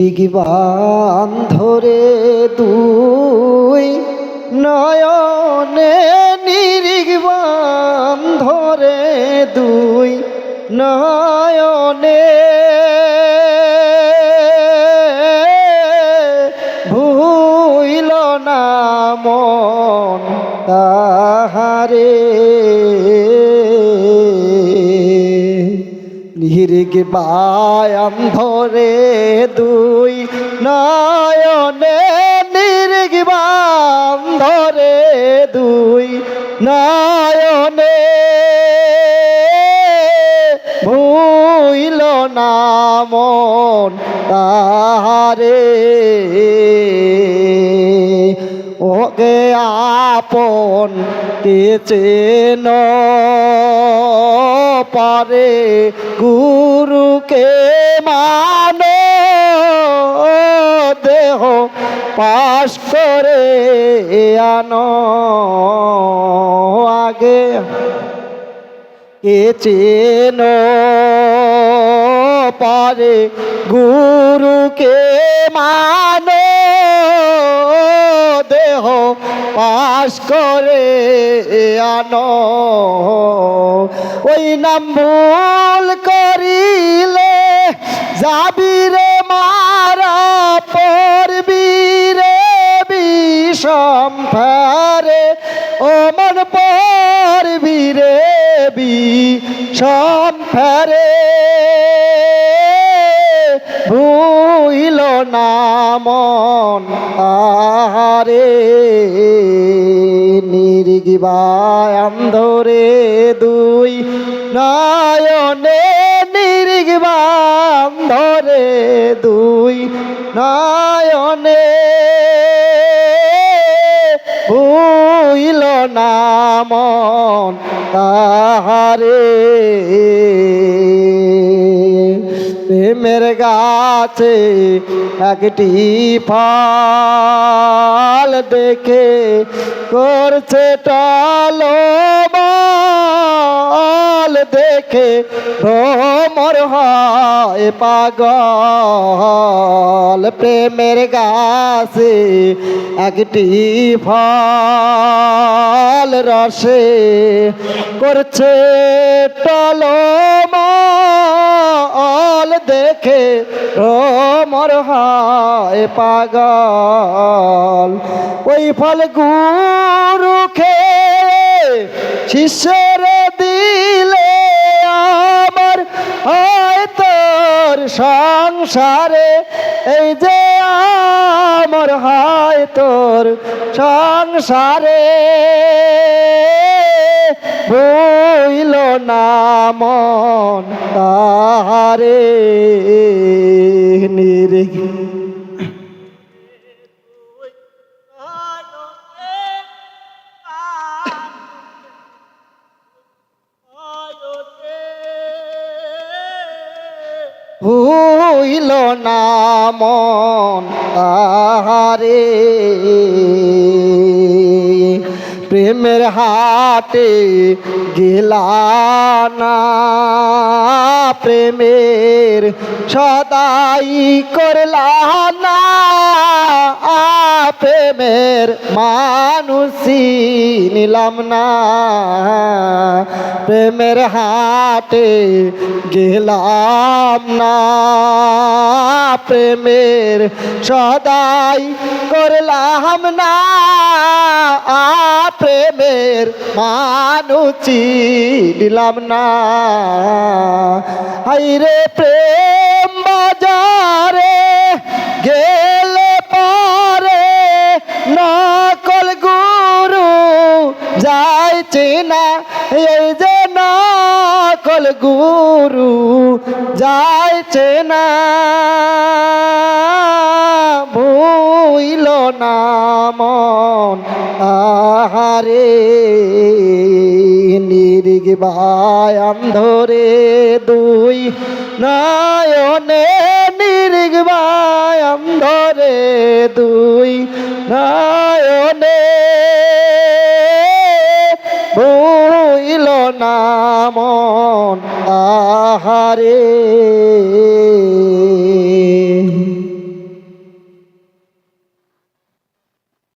নির্বাণ ধরে দুই নয়নে নির্বাণ ধরে দুই নয়নে ভুইল না মন তাহারে নির্বাণ ধরে দুই নয়নে নির্বাণ ধরে দুই নয়নে ভুইল না মন তাহারে ওকে আপন কে চেন পারে গুরুকে মানো দেহ পাশ করে আনো আগে কে চেন পারে গুরুকে মানো দেহ পাশ করে আনো ওই নাম ভুল করিলে যাবি রে মারা পড়বি রে বিষম ফেরে ও মন পড়বি রে বিষম ফেরে ভুইল না মন তাহারে নির্বাণ ধরে দুই নয়নে নির্বাণ ধরে দুই নয়নে ভুইল না মন তাহারে প্রেমের গাছে একটি ফল দেখে করছে টলমল দেখে ভ্রমর হয় পাগল প্রেমের গাছে একটি ফল রসে করছে টলমল দেখে ভ্রমর হয় পাগল ওই ফল গুরু খেয়ে শিষ্যের দিলে আমার হয় তোর সংসারে এই যে আমার হয় তোর সংসারে ভুইল না মন তাহারে ভুইল না মন তাহারে প্রেমের হাটে গেলা না প্রেমের সদাই করলা না প্রেমের মানুষই নিলাম না প্রেমের হাটে গেলাম না প্রেমের সদাই করলাম না প্রেমের মানুষই দিলাম না হাইরে প্রেম বাজারে গেলে পারে নকল গুরু যাইছে না এই যে নকল গুরু যাইছে না ভুইল না মন তাহারে নির্বাণ ধরে দুই নয়নে নির্বাণ ধরে দুই নয়নে ভুইল না